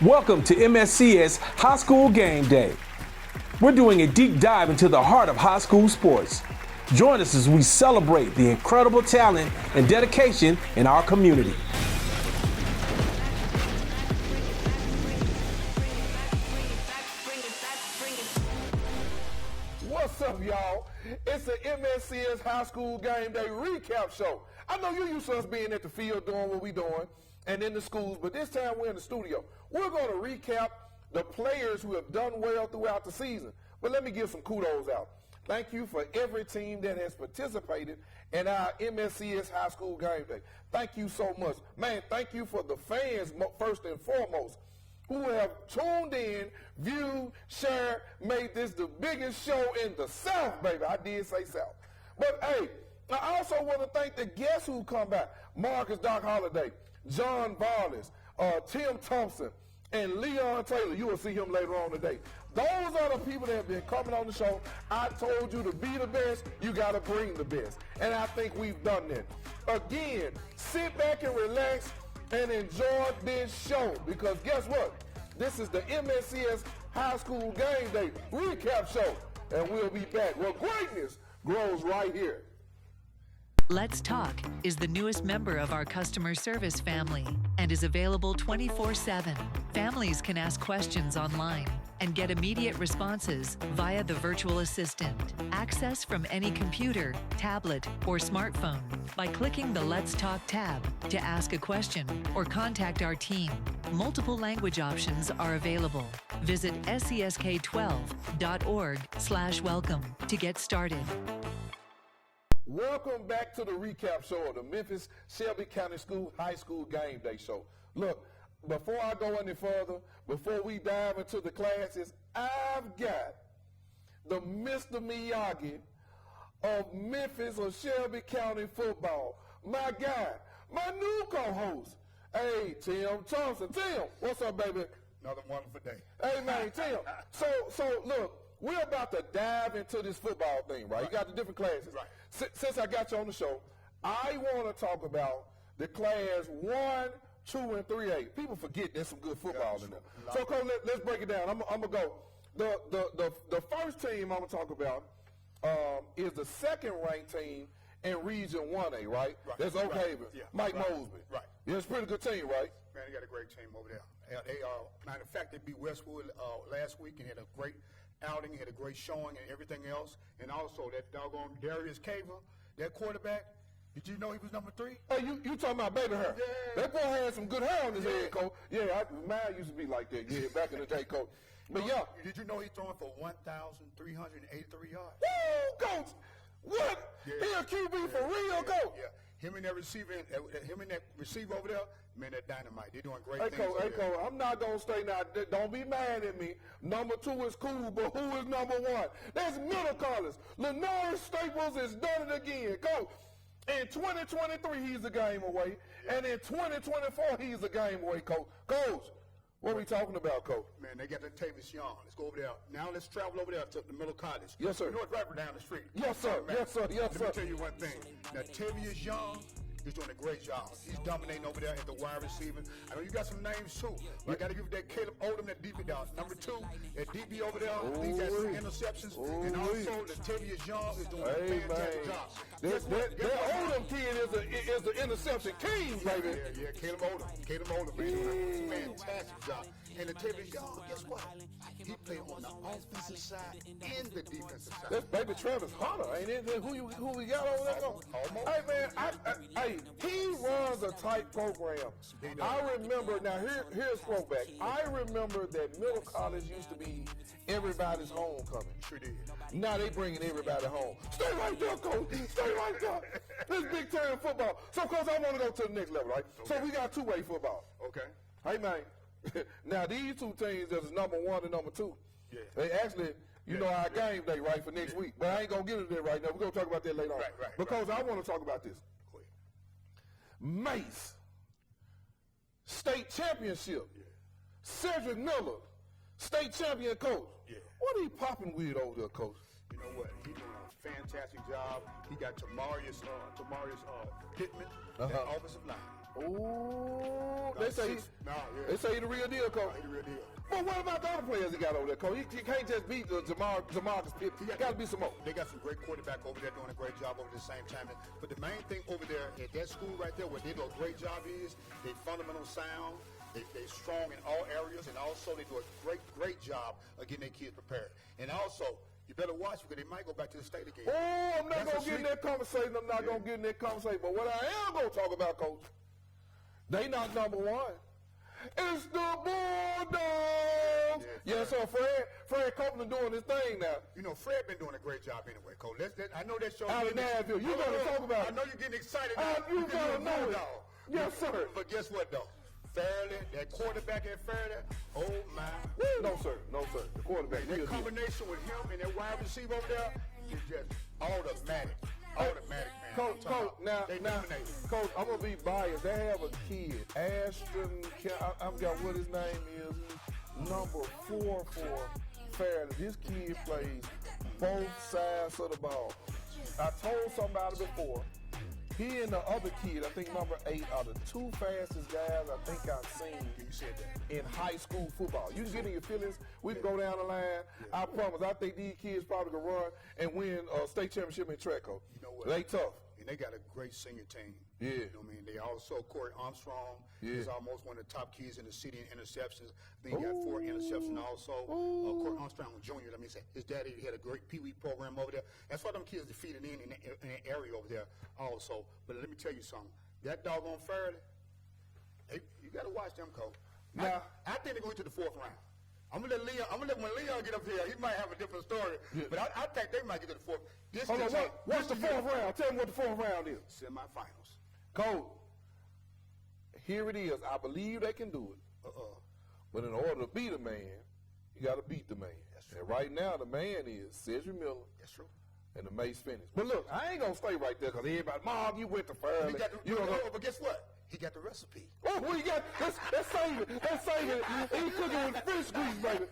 Welcome to MSCS High School Game Day. We're doing a deep dive into the heart of high school sports. Join us as we celebrate the incredible talent and dedication in our community. What's up, y'all? It's the MSCS High School Game Day recap show. I know you're used to us being at the field doing what we're doing and in the schools, but this time we're in the studio. We're going to recap the players who have done well throughout the season. But let me give some kudos out. Thank you for every team that has participated in our MSCS High School Game Day. Thank you so much. Man, thank you for the fans, first and foremost, who have tuned in, viewed, shared, made this the biggest show in the South, baby. I did say South. But, hey, I also want to thank the guests who come back. Marcus Doc Holliday, John Varlas, Tim Thompson, and Leon Taylor. You will see him later on today. Those are the people that have been coming on the show. I told you to be the best, you got to bring the best. And I think we've done that. Again, sit back and relax and enjoy this show, because guess what? This is the MSCS High School Game Day recap show, and we'll be back. Well, greatness grows right here. Let's Talk is the newest member of our customer service family and is available 24/7. Families can ask questions online and get immediate responses via the virtual assistant. Access from any computer, tablet, or smartphone by clicking the Let's Talk tab to ask a question or contact our team. Multiple language options are available. Visit sesk12.org/welcome to get started. Welcome back to the recap show of the Memphis-Shelby County High School Game Day show. Look, before I go any further, before we dive into the classes, I've got the Mr. Miyagi of Memphis or Shelby County football. My guy, my new co-host. Hey, Tim Thompson. Tim, what's up, baby? Another wonderful day. Hey, man, Tim. So look, we're about to dive into this football thing, right? You got the different classes. Right. Since I got you on the show, I want to talk about the class 1, 2, and 3A. People forget there's some good football in there. So, Cole, let's break it down. I'm going to go. The first team I'm going to talk about is the second-ranked team in Region 1A, right? That's Oak Haven. Yeah. Mike Mosby. Right. Yeah, it's a pretty good team, right? Man, they got a great team over there. Matter of fact, they beat Westwood last week and had a great outing, had a great showing and everything else. And also that doggone Darius Caver, that quarterback, did you know he was number 3? Hey, you talking about baby hair? Yeah. That boy had some good hair on his head, Coach. Yeah, mine used to be like that. Yeah, back in the day, Coach. But yeah, did you know he's throwing for 1,383 yards? Woo, Coach! What? Yeah. He a QB for real, Coach? Yeah. Him and that receiver over there, man, that dynamite. They're doing great Hey, things. Coach, I'm not going to stay now. Don't be mad at me. Number 2 is cool, but who is number 1? That's middle college. Lenore Staples has done it again. Coach, in 2023, he's a game away. And in 2024, he's a game away, Coach. Coach, what are we talking about, Coach? Man, they got the Tavis Young. Let's go over there. Now let's travel over there to the middle college. Yes, sir. You know it's right down the street. Yes, sir. Yes, sir. Yes, sir. Let me tell you one thing. Now, Tavius Young is doing a great job. He's dominating over there at the wide receiver. I know you got some names, too. But I got to give that Caleb Odom, that DB down. Number 2, that DB over there. He's got some interceptions. And also, the Tavius Young is doing a fantastic job. That Odom kid is an interception king, baby. Yeah, Caleb Odom, man, doing a fantastic job. And the Tavius Young, guess what? He played on the offensive side and the defensive side. That's baby Travis Hunter, ain't it? Who we got over there? Almost. Hey, man, he runs a tight program. I remember, now here's throwback. I remember that middle college used to be everybody's homecoming. Sure did. Now they bringing everybody home. Stay right there, Coach. Stay right there. This big time football. So, Coach, I want to go to the next level, right? Okay. So we got two-way football. Okay. Hey, man. Now, these two teams, there's number 1 and number 2. Yeah. They actually, our game day, right, for next week. But I ain't going to get into that right now. We're going to talk about that later on. Right. Because I want to talk about this. Mace, state championship. Yeah. Cedric Miller, state champion coach. Yeah. What are you popping with over there, Coach? You know what? He's doing a fantastic job. He got Tamarius Pittman, that offensive line. Ooh, they say he the real deal, Coach. He the real deal. But what about the other players he got over there, Coach? You can't just beat Jamarcus Pitt. He got to be some more. They got some great quarterback over there doing a great job over the same time. But the main thing over there at that school right there, where they do a great job is they fundamental sound. They're strong in all areas, and also they do a great job of getting their kids prepared. And also, you better watch because they might go back to the state again. Oh, I'm not going to get in that conversation. I'm not going to get in that conversation. But what I am going to talk about, Coach, they not number one. It's the Bulldogs. Yes, sir. Fred Copeland doing his thing now. You know, Fred been doing a great job anyway, Coach. I know that show. Out of Nashville. You got to talk about it. I know you're getting excited. You got to know it. Yes, sir. But guess what, though? Fairly, that quarterback at Fairly, oh my. No, sir. No, sir. The quarterback. That combination with him and that wide receiver over there is just automatic. Automatic, man. Coach, now, Coach, I'm going to be biased. They have a kid, Ashton, I forgot what his name is, number 4 for Fairly. This kid plays both sides of the ball. I told somebody before, he and the other kid, I think number 8, are the 2 fastest guys I think I've seen in high school football. You can get in your feelings. We can go down the line. I promise. I think these kids probably can run and win a state championship in track, Coach. You know what? They tough. And they got a great senior team. Yeah. You know what I mean? They also, Corey Armstrong is almost one of the top kids in the city in interceptions. Then he got 4 interceptions also. Corey Armstrong Jr., I mean, his daddy had a great Pee Wee program over there. That's why them kids defeated in that area over there also. But let me tell you something. That doggone Fairly, you got to watch them, Coach. Now, I think they're going to the 4th round. I'm gonna let when Leon get up here, he might have a different story. Yeah. But I think they might get to the 4th. Hold on, what's the 4th round? Tell me what the 4th round is. Semifinals. Coach, here it is. I believe they can do it. But in order to beat a man, you got to beat the man. That's true. And right now, the man is Cedric Miller. That's true. And the Mace finish. But look, I ain't gonna stay right there because everybody, Mom, you went to Fairly. But guess what? He got the recipe. Oh, what you got? Let's save it. Let's save it. He cooking with fish grease, baby.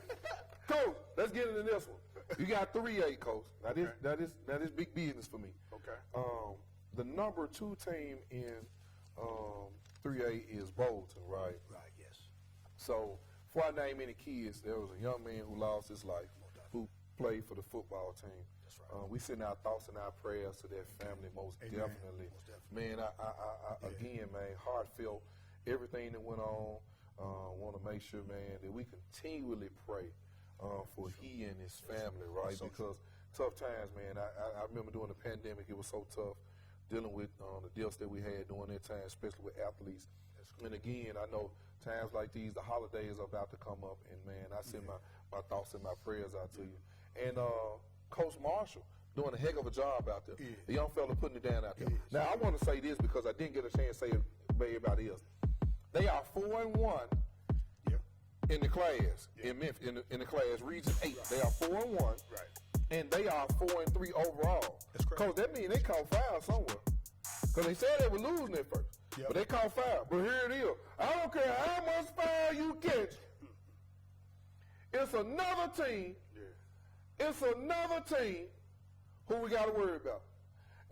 Coach, let's get into this one. You got 3A, Coach. Now that is big business for me. Okay. The number 2 team in 3A is Bolton, right? Right. Yes. So before I name any kids, there was a young man who lost his life who played for the football team. That's right. We send our thoughts and our prayers to that family most definitely. Man, I again, man, heartfelt everything that went on. Want to make sure, man, that we continually pray for he and his family, right? Because tough times, man. I remember during the pandemic, it was so tough dealing with the deals that we had during that time, especially with athletes. And again, I know times like these, the holidays are about to come up, and man, I send my thoughts and my prayers out to you. And Coach Marshall doing a heck of a job out there. The young fella putting it down out there. Now, I want to say this because I didn't get a chance to say it by everybody else. They are 4-1 in the class in Memphis, in the class Region 8. They are 4-1. Right. And they are 4-3 overall. That's correct. Coach, that means they caught foul somewhere. Because they said they were losing at first. But they caught foul. But here it is. I don't care how much foul you catch. It's another team. It's another team who we got to worry about.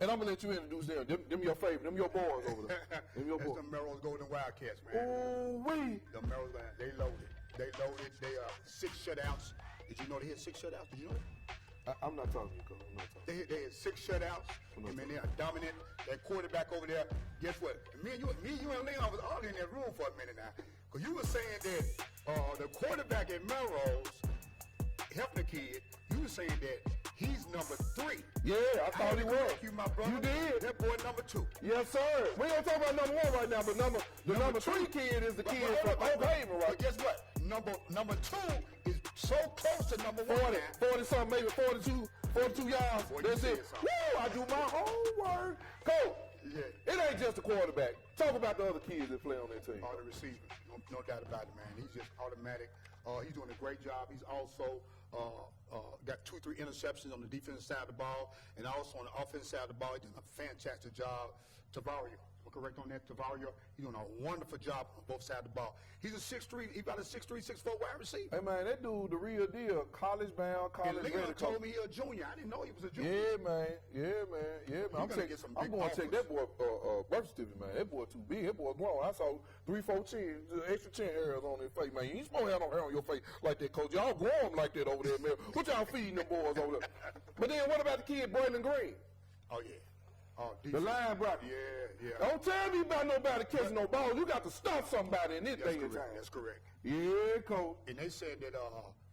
And I'm going to let you introduce them. Them your favorite. Them your boys over there. Them your boys. That's the Merrill's Golden Wildcats, man. Ooh-wee. The Merrill's, they loaded. They loaded. They 6 shutouts. Did you know they had 6 shutouts? Did you know that? I'm not talking to you, Coach. I'm not talking. They had 6 shutouts. I mean, they are dominant. That quarterback over there, guess what? Me and you and Leon was all in that room for a minute now. Because you were saying that the quarterback at Melrose, helping the kid, you were saying that he's number 3. Yeah, I thought he was. You, my brother. You did. That boy number 2. Yes, sir. We ain't talking about number 1 right now, but the number 3 kid is the kid from Oak Haven, right? But guess what? Number 2 is so close to number 1. 40-something, maybe 42 yards. That's it. Woo! I do my homework. Coach, it ain't just the quarterback. Talk about the other kids that play on that team. All the receivers. No doubt about it, man. He's just automatic. He's doing a great job. He's also got 2-3 interceptions on the defensive side of the ball, and also on the offensive side of the ball, he does a fantastic job. Tavario, correct on that, Tavario. He's doing a wonderful job on both sides of the ball. He's a 6'3", he about a 6'3", 6'4" wide receiver. Hey, man, that dude, the real deal, college bound, college And ready. Leon told me he a junior. I didn't know he was a junior. Yeah, man. Yeah, man. Yeah, man. I'm going to check that boy birth certificate, man. That boy too big. That boy grown. I saw 3, 4 chin, extra chin hairs on his face, man. You ain't supposed to have no hair on your face like that, coach. Y'all grow them like that over there, man. What y'all feeding them boys over there? But then what about the kid, Braylon Green? Oh, yeah. Oh, The line blocker. Yeah. Don't tell me about nobody catching no ball. You got to stop somebody in this thing. That's correct. Yeah, coach. And they said that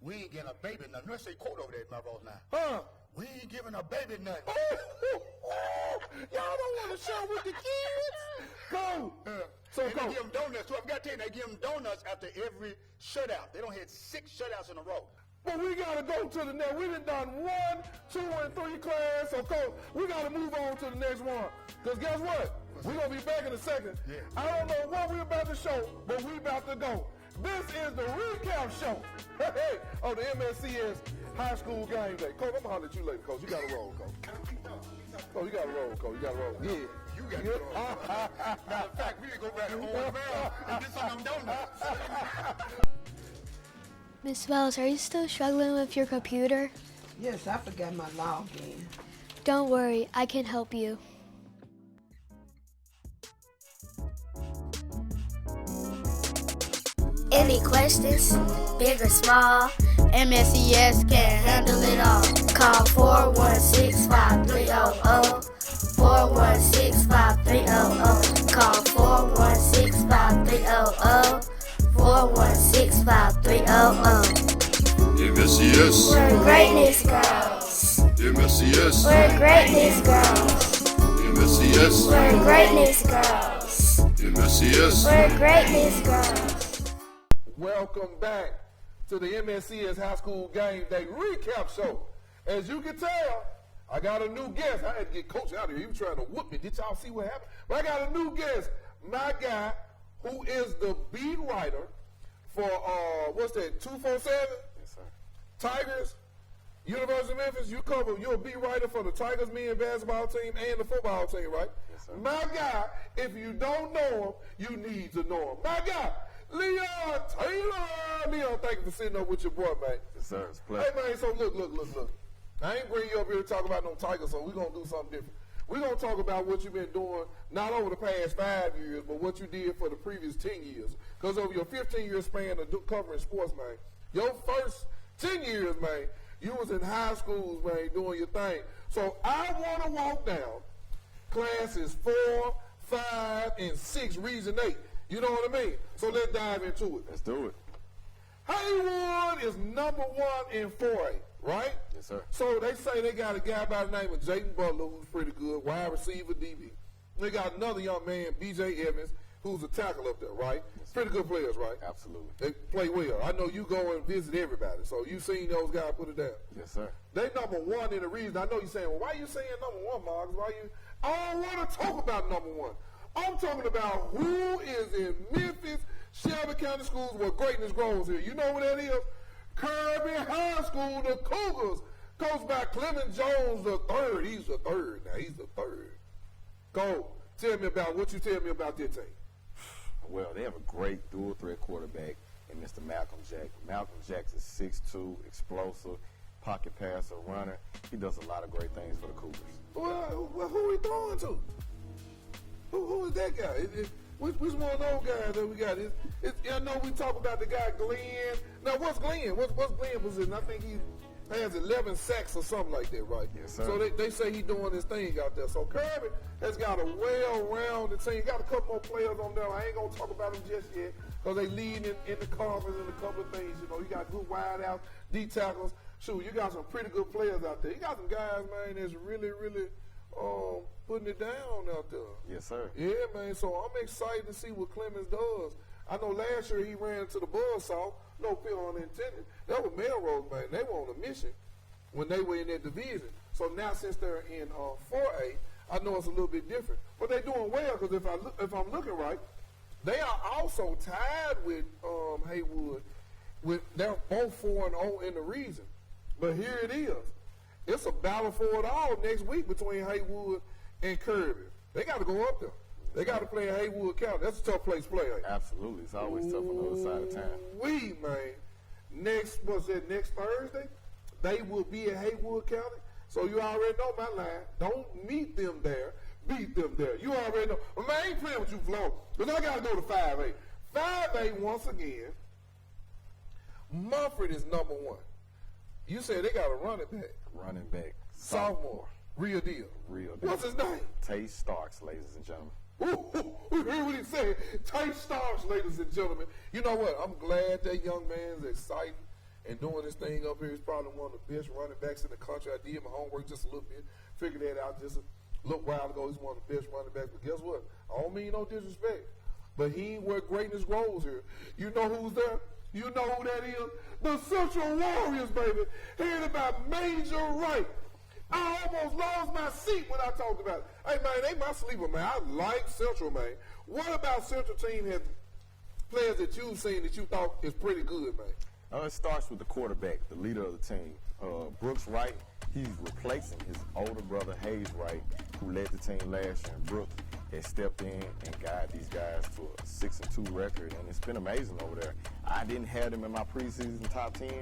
we ain't getting a baby nothing. Let's say quote over there, my boss now. Huh? We ain't giving a baby nothing. Y'all don't want to share with the kids? Go. So and go. they give them donuts. So I forgot to tell you, they give them donuts after every shutout. They don't hit 6 shutouts in a row. But we got to go to the next. We done 1, 2, and 3 class. So, coach, we got to move on to the next one. Because guess what? We're going to be back in a second. Yeah. I don't know what we're about to show, but we about to go. This is the recap show of the MSCS High School Game Day. Coach, I'm going to holler at you later, Coach. You got to roll, Coach. Coach, you got to roll, Coach. You got to roll. Yeah. You got to roll. Matter of fact, we need to go back to Old Bell and get some of them donuts. Miss Wells, are you still struggling with your computer? Yes, I forgot my login. Don't worry, I can help you. Any questions, big or small, MSCS can handle it all. Call 416-5300, 416-5300. Call 416-5300, 416-5300. MSCS. Where greatness grows. MSCS. Where greatness grows. MSCS. Where greatness grows. MSCS. Where greatness grows. Welcome back to the MSCS High School Game Day recap show. As you can tell, I got a new guest. I had to get Coach out of here. He was trying to whoop me. Did y'all see what happened? But I got a new guest. My guy, who is the beat writer for, what's that, 247? Yes, sir. Tigers, University of Memphis. You're a beat writer for the Tigers men's basketball team and the football team, right? Yes, sir. My guy, if you don't know him, you need to know him. My guy, Leon Taylor. Leon, thank you for sitting up with your boy, man. Yes, sir. It's a pleasure. Hey, man, so look. I ain't bring you up here to talk about no Tigers, so we're going to do something different. We're going to talk about what you've been doing, not over the past 5 years, but what you did for the previous 10 years. Because over your 15-year span of covering sports, man, your first 10 years, man, you was in high schools, man, doing your thing. So I want to walk down classes 4, 5, and 6, Region 8. You know what I mean? So let's dive into it. Let's do it. Haywood is number 1 in 4A, right? Yes, sir. So they say they got a guy by the name of Jayden Butler, who's pretty good, wide receiver, DB. They got another young man, B.J. Evans, who's a tackle up there, right? Yes, pretty good players, right? Absolutely. They play well. I know you go and visit everybody, so you seen those guys put it down. Yes, sir. They number 1 in the region. I know you're saying, well, why you saying number 1, Marcus? I don't want to talk about number 1. I'm talking about who is in Memphis-Shelby County Schools where greatness grows here. You know what that is? Kirby High School, the Cougars, coached by Clement Jones III. He's the third now. He's the third. Go. Tell me about what you tell me about their team. Well, they have a great dual threat quarterback in Mr. Malcolm Jackson. Malcolm Jackson is 6'2", explosive, pocket passer, runner. He does a lot of great things for the Cougars. Well, who are we throwing to? Who is that guy? Which one of those guys that we got? I know we talk about the guy Glenn. Now, what's Glenn? What's Glenn position? I think he has 11 sacks or something like that, right? Yes, sir. So they say he's doing his thing out there. So Kirby has got a well-rounded team. Got a couple more players on there. I ain't going to talk about them just yet because they lead in the conference and a couple of things. You know, you got good wideouts, D tackles. Shoot, you got some pretty good players out there. You got some guys, man, that's really putting it down out there. Yes, sir. Yeah, man. So I'm excited to see what Clemens does. I know last year he ran into the buzzsaw. No pun intended. That was Melrose, man. They were on a mission when they were in that division. So now since they're in 4A, I know it's a little bit different. But they're doing well because if I'm looking right, they are also tied with Haywood. They're both 4-0 in the region. But here it is. It's a battle for it all next week between Haywood and Kirby. They got to go up there. They got to play in Haywood County. That's a tough place to play. Absolutely. It's always tough on the other side of town. Man. Next Thursday, they will be in Haywood County. So you already know my line. Don't meet them there. Beat them there. You already know. But man, I ain't playing with you, Flo. Because I got to go to 5A. 5A, once again, Mumford is number 1. You said they got a running back. Running back. Sophomore. Real deal. Real deal. What's his name? Tate Starks, ladies and gentlemen. We heard what he said. Tate Starks, ladies and gentlemen. You know what? I'm glad that young man's excited and doing this thing up here. He's probably one of the best running backs in the country. I did my homework just a little bit. Figured that out just a little while ago. He's one of the best running backs. But guess what? I don't mean no disrespect. But he ain't where greatness grows here. You know who's there? You know who that is? The Central Warriors, baby. Hearing about Major Wright. I almost lost my seat when I talked about it. Hey, man, they my sleeper, man. I like Central, man. What about Central team has players that you've seen that you thought is pretty good, man? It starts with the quarterback, the leader of the team. Brooks Wright, he's replacing his older brother, Hayes Wright, who led the team last year. And Brooks has stepped in and guided these guys to a 6-2 record, and it's been amazing over there. I didn't have them in my preseason top 10,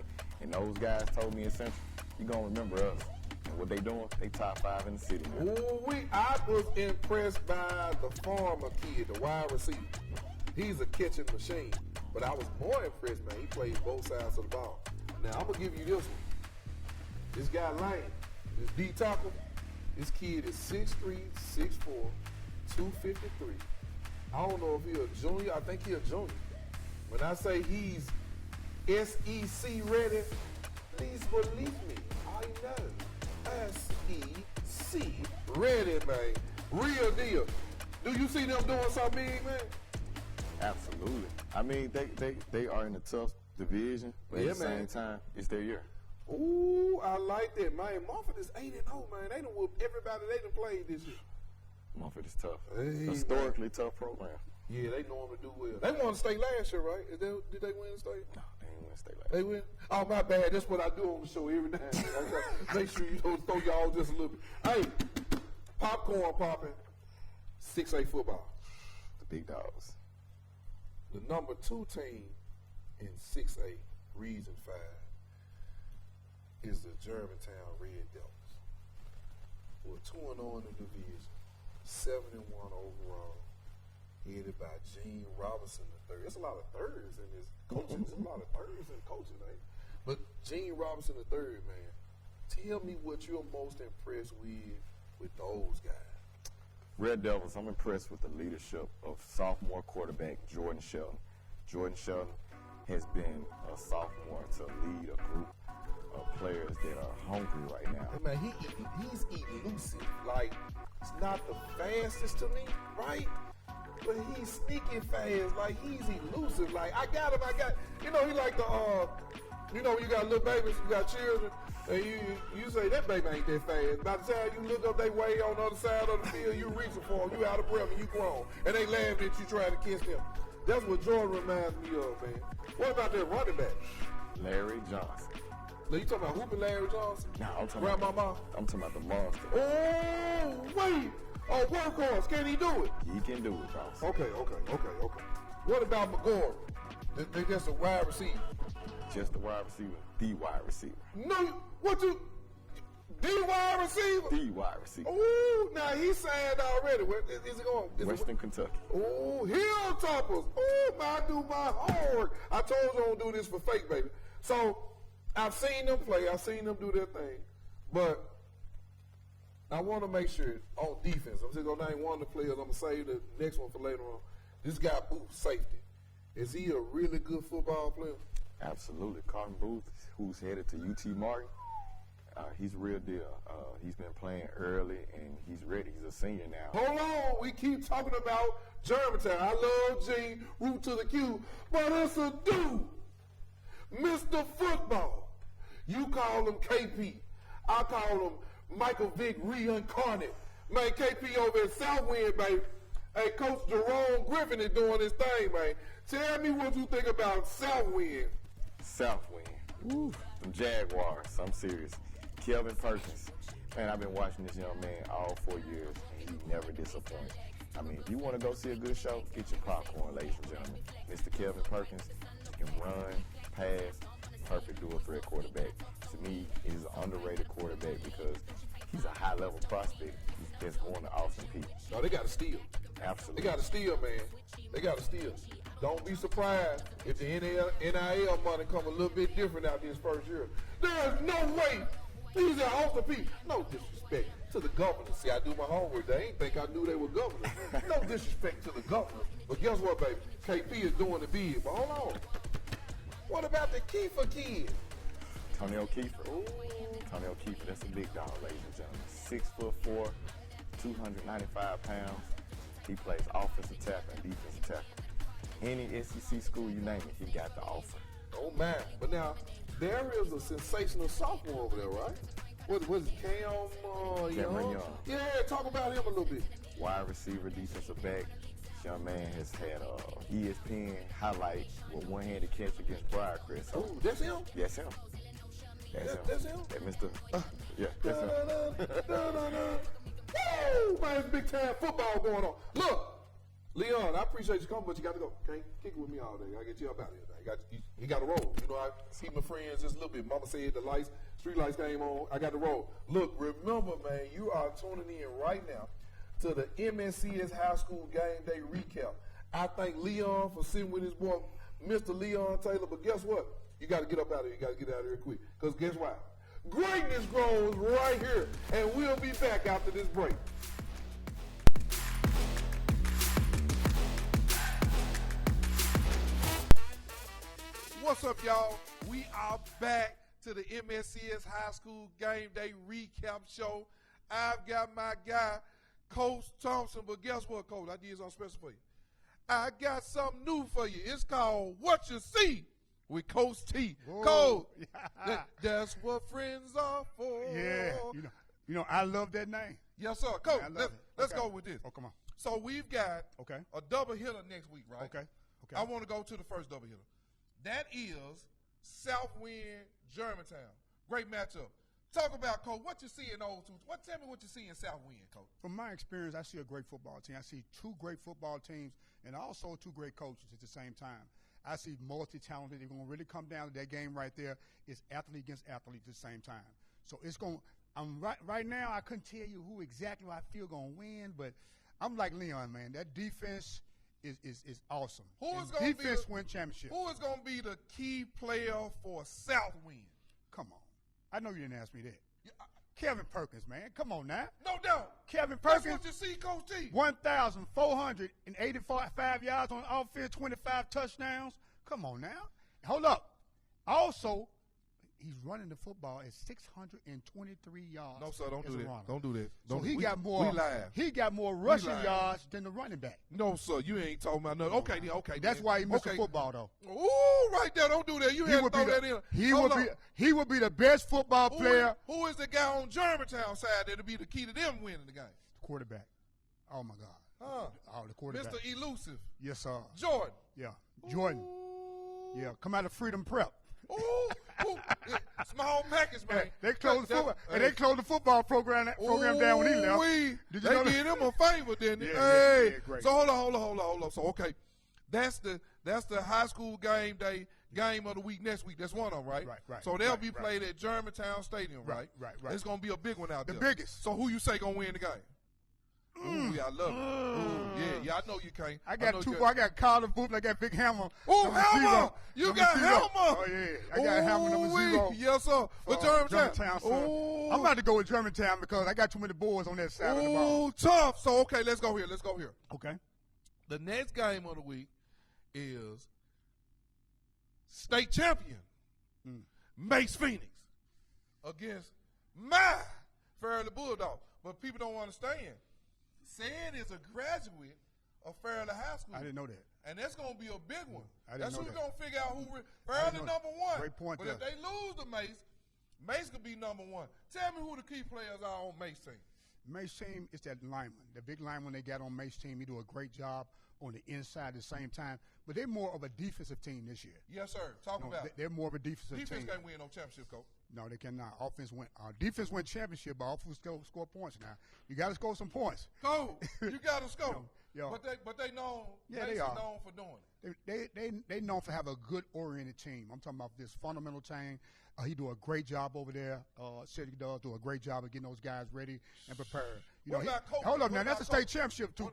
and those guys told me in Central, you're going to remember us. And what they doing, they top 5 in the city, man. I was impressed by the farmer kid, the wide receiver. He's a catching machine. But I was more impressed, man. He plays both sides of the ball. Now, I'm going to give you this one. This guy Lane, this D tackle, this kid is 6'3", 6'4", 253. I don't know if he's a junior. I think he's a junior. When I say he's SEC ready, please believe me. I know. SEC ready, man. Real deal. Do you see them doing something big, man? Absolutely. I mean, they are in a tough division, but at the same time, it's their year. Ooh, I like that, man. Mumford is 8-0, man. They done whooped everybody they done played this year. Mumford is tough. Hey, historically tough program. Yeah, they normally do well. They won the state last year, right? Did they win the state? No, they didn't win the state last year. They win? Oh, my bad. That's what I do on the show every night. Okay. Make sure you don't throw y'all just a little bit. Hey, popcorn popping, 6A football. The big dogs. The number 2 team in 6A, Region 5, is the Germantown Red Devils. We're 2-0 in the division, 7-1 overall, headed by Gene Robinson III. There's a lot of thirds in this coaching. There's a lot of thirds in coaching, man. But Gene Robinson III, man, tell me what you're most impressed with those guys. Red Devils, I'm impressed with the leadership of sophomore quarterback Jordan Shelton. Jordan Shelton has been a sophomore to lead a group of players that are hungry right now. Hey man, he's elusive. Like, it's not the fastest to me, right? But he's sneaky fast. Like, he's elusive. Like, I got him. You know, he like the, you know, when you got little babies, you got children, and you say, that baby ain't that fast. By the time you look up they way on the other side of the field, you reaching for them, you out of breath, and you grown. And they laughing at you trying to kiss them. That's what Jordan reminds me of, man. What about that running back? Larry Johnson. You talking about Hoopin' Larry Johnson? No, I'm talking Grandmama? I'm talking about the monster. Oh, wait. Oh, workhorse. Can he do it? He can do it, boss. Okay. What about McGorry? They just a wide receiver. Just the wide receiver. The wide receiver. No, the wide receiver? The wide receiver. Ooh, now he's signed already. Where is it going? Western Kentucky. Oh, Hilltoppers. Oh, I do my homework. I told you I don't do this for fake, baby. So, I've seen them play. I've seen them do their thing. But I want to make sure on defense, I'm just going to name one of the players. I'm going to save the next one for later on. This guy, Booth, safety. Is he a really good football player? Absolutely. Carton Booth, who's headed to UT Martin, he's a real deal. He's been playing early, and he's ready. He's a senior now. Hold on. We keep talking about Germantown. I love Gene, root to the Q, but it's a dude. Mr. Football. You call him KP. I call him Michael Vick reincarnate. Man, KP over at Southwind, baby. Hey, Coach Jerome Griffin is doing his thing, man. Tell me what you think about Southwind. Southwind. Woo. Them Jaguars. I'm serious. Kelvin Perkins. Man, I've been watching this young man all 4 years, and he never disappoints. I mean, if you want to go see a good show, get your popcorn, ladies and gentlemen. Mr. Kevin Perkins can run, pass, perfect dual threat quarterback. To me, he's an underrated quarterback because he's a high-level prospect that's going to awesome people. No, they got to steal. Absolutely. They got to steal, man. They got to steal. Don't be surprised if the NIL money come a little bit different out this first year. There's no way these are awesome people. No disrespect to the governors. See, I do my homework. They ain't think I knew they were governors. No disrespect to the governors. But guess what, baby? KP is doing the bid. But hold on. What about the Kiefer kid? Tony O'Keefe. Tony O'Keefe, that's a big dog, ladies and gentlemen. 6'4", 295 pounds. He plays offensive tackle and defensive tackle. Any SEC school, you name it, he got the offer. Oh, man. But now, there is a sensational sophomore over there, right? What is it, Cameron Young. Yeah, talk about him a little bit. Wide receiver, defensive back. This young man has had ESPN highlight with one-handed catch against Briarcrest. Oh, that's him? Yes, him. That's him? That Mr. Yeah, that's him. Woo! Man, it's big time football going on. Look, Leon, I appreciate you coming, but you got to go. Can't kick it with me all day. I get you up out of here. You got to roll. You know, I see my friends just a little bit. Mama said the lights, street lights came on. I got to roll. Look, remember, man, you are tuning in right now to the MSCS High School Game Day recap. I thank Leon for sitting with his boy, Mr. Leon Taylor. But guess what? You got to get up out of here. You got to get out of here quick. Because guess what? Greatness grows right here. And we'll be back after this break. What's up, y'all? We are back to the MSCS High School Game Day recap show. I've got my guy, Coach Thompson, but guess what, Coach? I did something special for you. I got something new for you. It's called What You See with Coach T. Coach, that's what friends are for. Yeah, you know, I love that name. Yes, sir. Coach, let's Okay. go with this. Oh, come on. So we've got a double hitter next week, right? Okay. I want to go to the first double hitter. That is Southwind, Germantown. Great matchup. Talk about, Coach, what you see in those two. Tell me what you see in Southwind, Coach. From my experience, I see a great football team. I see two great football teams and also two great coaches at the same time. I see multi-talented. They're going to really come down to that game right there. It's athlete against athlete at the same time. So it's going to – right now I couldn't tell you who exactly I feel going to win, but I'm like Leon, man. That defense is awesome. Defense win championship. Who is going to be the key player for Southwind? Come on. I know you didn't ask me that. Kevin Perkins, man. Come on now. No doubt. Kevin Perkins. That's what you see, Coach T. 1,485 yards on offense, 25 touchdowns. Come on now. Hold up. Also, he's running the ball at 623 yards. No, sir, don't do that. Runner. Don't do that. So he got more We rushing live. yards than the running back. No, sir, you ain't talking about nothing. Okay. That's why he missed the football, though. Ooh, right there. Don't do that. You had to throw that in. He would be the best football player. Who is the guy on Germantown side that'll be the key to them winning the game? The quarterback. Oh, my God. The quarterback. Mr. Elusive. Yes, sir. Jordan. Yeah. Jordan. Yeah. Come out of Freedom Prep. Ooh. Small package, man. They closed the football program down when he left. They did him a favor, didn't they? Yeah, great. So hold on. So that's the high school game day game of the week next week. That's one of them, right? Right. So they'll be played at Germantown Stadium, right? Right. It's gonna be a big one out there. The biggest. So who you say gonna win the game? Ooh, yeah, I love it. Ooh, yeah, I know you can't. I got I got Carter Booth and I got Big Hammer. Oh, Hammer! You got Hammer! Oh, yeah. I got Hammer number 0. Yes, sir. With Germantown. I'm about to go with Germantown because I got too many boys on that side of the ball. Oh, tough. So, let's go here. Okay. The next game of the week is state champion, Mace Phoenix, against my Fairleigh Bulldogs. But people don't understand. Said is a graduate of Fairleigh High School. I didn't know that. And that's going to be a big one. That's who's that. going to figure out who Fairleigh number one. Great point but there. if they lose to Mace could be number one. Tell me who the key players are on Mace team. Mace team is that lineman. The big lineman they got on Mace team, he do a great job on the inside at the same time. But they're more of a defensive team this year. Yes, sir. Talk about it. They're more of a defensive team. Defense can't win no championship, Coach. No, they cannot. Defense win championship, but offense score points now. You got to score some points. Go. You got to score. Yo. But they known. Yeah, they are known for doing it. They known for having a good oriented team. I'm talking about this fundamental team. He do a great job over there. Cedric does do a great job of getting those guys ready and prepared. Hold up now, that's a state championship too.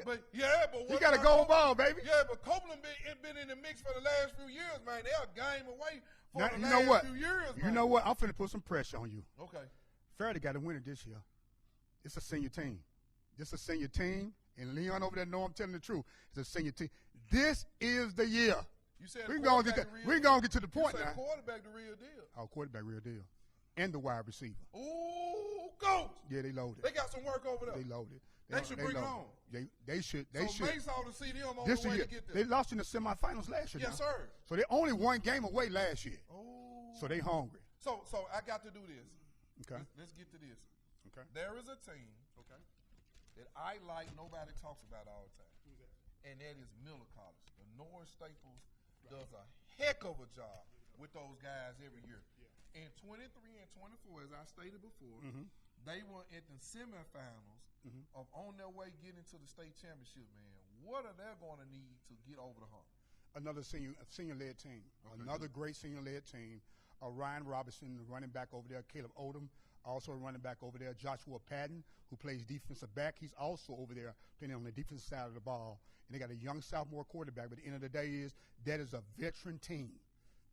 But he got a gold ball, baby. Yeah, but Copeland been in the mix for the last few years, man. They're a game away for now, the you last know what? few years, man. You know what? I'm finna put some pressure on you. Okay. Fairleigh got to win it this year. It's a senior team. This is a senior team, and Leon over there know I'm telling the truth. It's a senior team. This is the year. You said we gonna get to the point now. Quarterback the real deal. Oh, quarterback real deal, and the wide receiver. Ooh, coach. Yeah, they loaded. They got some work over there. They loaded. They should bring it on. They should. So Mace ought to see them on this the way year, to get there. they lost in the semifinals last year. Yes, sir. So they only one game away last year. Oh. So they hungry. So I got to do this. Okay. Let's get to this. Okay. There is a team. Okay. That I like. Nobody talks about all the time. Who's that? And that is Miller College. The Norris Staples does a heck of a job with those guys every year. Yeah. In 23 and 24, as I stated before, they were at the semifinals of on their way getting to the state championship, man. What are they going to need to get over the hump? Another senior-led team. Okay. Another great senior-led team. Ryan Robinson, running back over there. Caleb Odom, also running back over there. Joshua Patton, who plays defensive back. He's also over there playing on the defensive side of the ball. And they got a young sophomore quarterback. But at the end of the day that is a veteran team.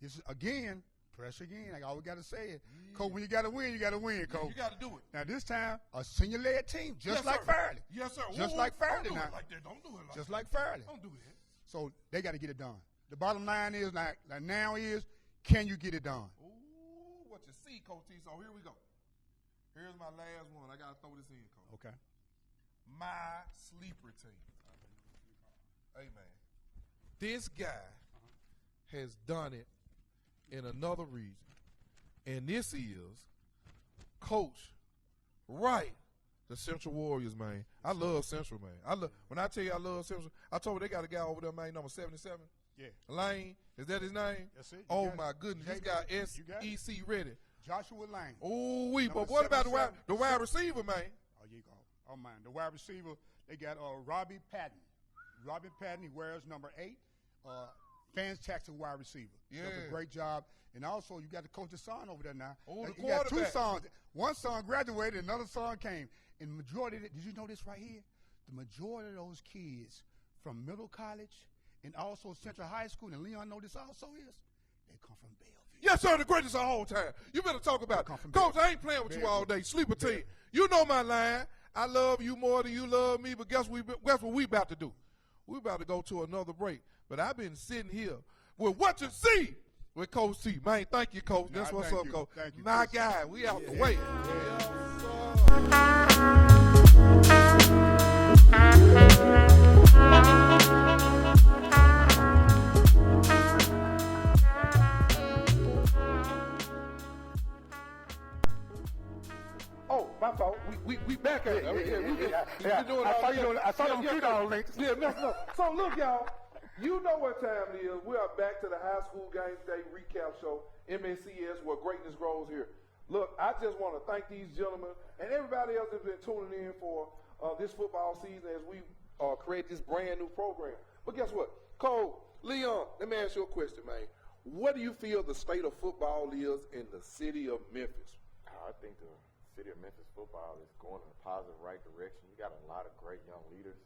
This is, again, pressure again. I always got to say it. Yeah. Coach, when you got to win, Coach. You got to do it. Now, this time, a senior-led team, just like Fairleigh. Yes, sir. Just like Fairleigh now. Don't do it like just like Fairleigh. Don't do that. So they got to get it done. The bottom line is, like now is, can you get it done? Ooh, what you see, Coach T. So here we go. Here's my last one. I got to throw this in, Coach. Okay. My sleeper team. Hey, man. This guy has done it in another region. And this is Coach Wright, the Central Warriors, man. I love Central, man. When I tell you I love Central, I told you they got a guy over there, man, number 77. Yeah. Lane, is that his name? That's it. Oh, my goodness. He's got SEC ready. Joshua Lane. Oh, but what about the wide receiver, man? Oh, you go. Oh, man. The wide receiver, they got Robbie Patton. Robbie Patton, he wears number 8. Fantastic wide receiver. Yeah. Does a great job. And also, you got the coach's son over there now. Oh, the you got 2 quarterback. sons. One son graduated, another son came. And majority of it, did you know this right here? The majority of those kids from Middle College and also Central High School, and Leon know this also is, they come from Bellevue. Yes, sir, the greatest of all time. You better talk about it. Coach, I ain't playing with you all day. Sleeper team. You know my line. I love you more than you love me, but guess what we about to do? We about to go to another break. But I've been sitting here with what you see with Coach T. Man, thank you, Coach. That's what's up, Coach. Thank you, my guy, we out the way. Oh, my fault. We back at it. I saw you on $3 links. Yeah, no. So look, y'all. You know what time it is. We are back to the high school game day recap show, MSCS, where greatness grows here. Look, I just want to thank these gentlemen and everybody else that's been tuning in for this football season as we create this brand new program. But guess what? Cole, Leon, let me ask you a question, man. What do you feel the state of football is in the city of Memphis? I think the city of Memphis football is going in a positive right direction. You got a lot of great young leaders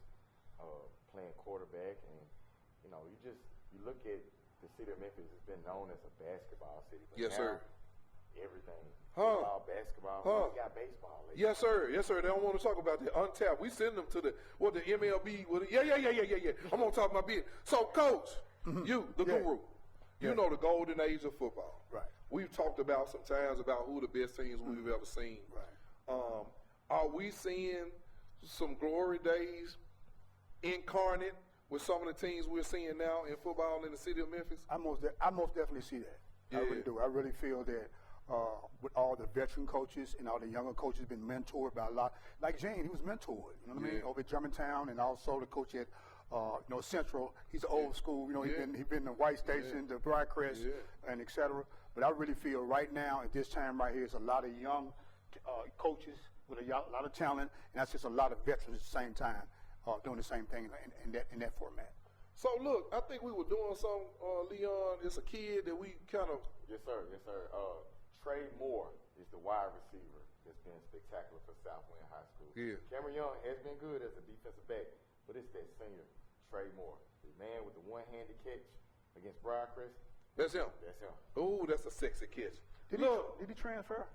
playing quarterback, and you look at the city of Memphis has been known as a basketball city. But yes, now, sir. Everything. Football, basketball. We got baseball. Lately. Yes, sir. Yes, sir. They don't want to talk about the untapped. We send them to the MLB. Yeah. I'm going to talk my business. So, Coach, you, the guru, you know the golden age of football. Right. We've talked about some times about who the best teams we've ever seen. Right. Are we seeing some glory days incarnate with some of the teams we're seeing now in football in the city of Memphis? I most definitely see that. Yeah. I really do. I really feel that with all the veteran coaches and all the younger coaches been mentored by a lot. Like Jane, he was mentored, you know what I mean, over at Germantown, and also the coach at Central. He's old school. He's been in White Station, the Briarcrest, and etc. But I really feel right now at this time right here, is a lot of young coaches with a lot of talent, and that's just a lot of veterans at the same time doing the same thing in that format. So look, I think we were doing some, Leon. It's a kid that we kind of. Yes, sir. Yes, sir. Trey Moore is the wide receiver that's been spectacular for Southwind High School. Yeah. Cameron Young has been good as a defensive back, but it's that senior, Trey Moore, the man with the one-handed catch against Briarcrest. That's him. That's him. Oh, that's a sexy catch. Did he transfer?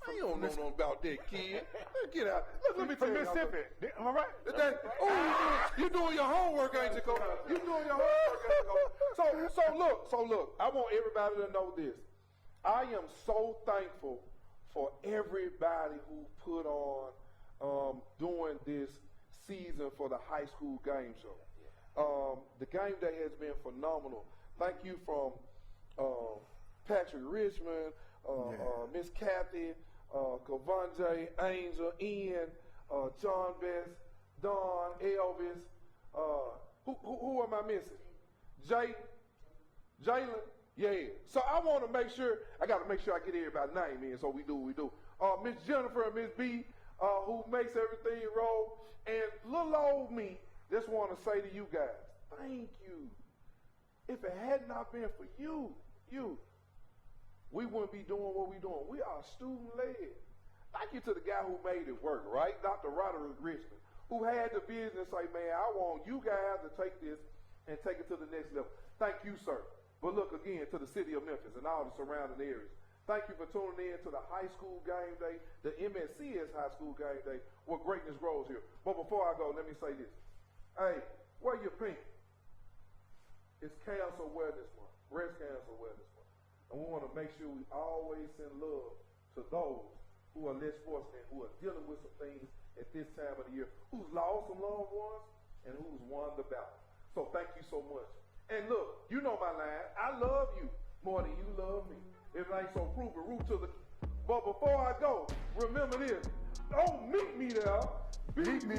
You don't know nothing about that kid. Get out. Let me tell From you. Mississippi. Am I right? You doing your homework, ain't you, Coach? You doing your homework, ain't you, Coach? So look. I want everybody to know this. I am so thankful for everybody who put on during this season for the high school game show. The game day has been phenomenal. Thank you from Patrick Richmond, Miss Kathy, Kavanje, Angel, Ian, John Best, Don, Elvis. Who am I missing? Jalen? Yeah. So I want to make sure, I got to make sure I get everybody's name in, so we do what we do. Miss Jennifer and Miss B, who makes everything roll. And little old me, just want to say to you guys, thank you. If it had not been for you, we wouldn't be doing what we're doing. We are student-led. Thank you to the guy who made it work, right? Dr. Roderick Richmond, who had the vision and say, man, I want you guys to take this and take it to the next level. Thank you, sir. But look again to the city of Memphis and all the surrounding areas. Thank you for tuning in to the high school game day, the MSCS high school game day, where greatness grows here. But before I go, let me say this. Hey, wear your pink. It's Cancer Awareness Month, Breast Cancer Awareness Month. And we want to make sure we always send love to those who are less fortunate, who are dealing with some things at this time of the year, who's lost some loved ones and who's won the battle. So thank you so much. And look, you know my line. I love you more than you love me. If it ain't so, prove it. Root to the. But before I go, remember this. Don't meet me there. Beat me.